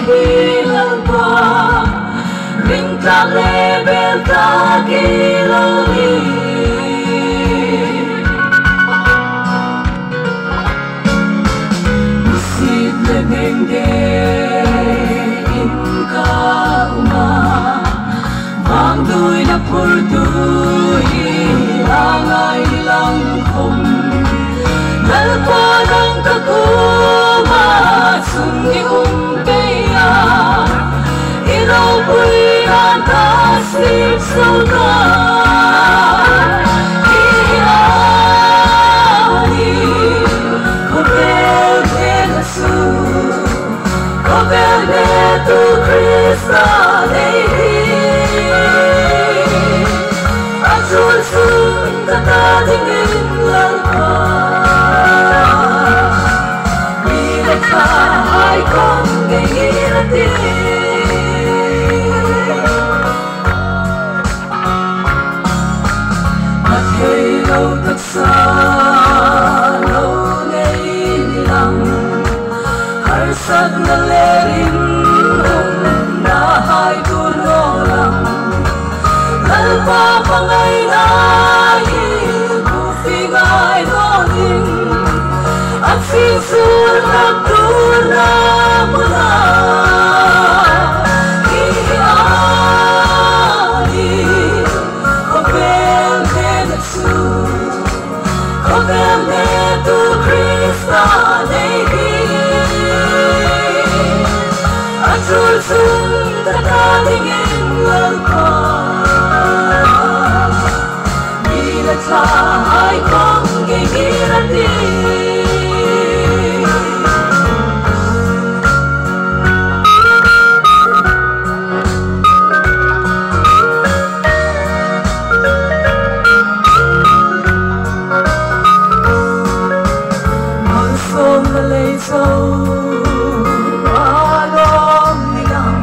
hilang qua mình ta lê bên ta kỳ lâu đi xịt lên nền ghê in ca uma mang đuôi đắp hôi đuôi lang ai lang không nal qua nang kakuma sungi umpeya ilaw bu'i antasip sauka ihani kobelde nasu kobelde tu Krista Ajul sun kata dingin lalpa Bilet ka ay kong gayirati At haylaw taksa law nailang Harsag na lerin na ay tulolang Lalpa pangay nahin Bufingay noning At sisulak tuna mula Ihani Kobelde natsu Kobelde tu Krista nehi Ajul sun tatatingin lalpa Ay kong gigirati Malsom malaysaw alom nilang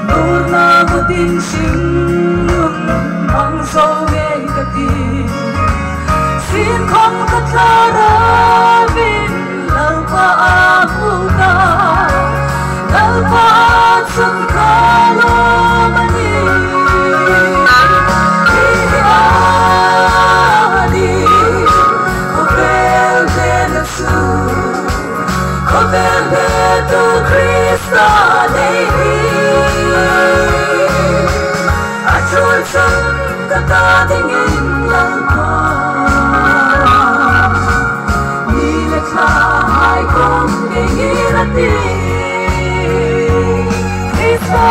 Burna mutin sing ang saway Sin không katlarabin lalpa amuka lalpa atsan kalomani ihani kobelde nasu kobelde tu Krista nehi Ajul sun katatingin lalpa Ay kong gigirati Krista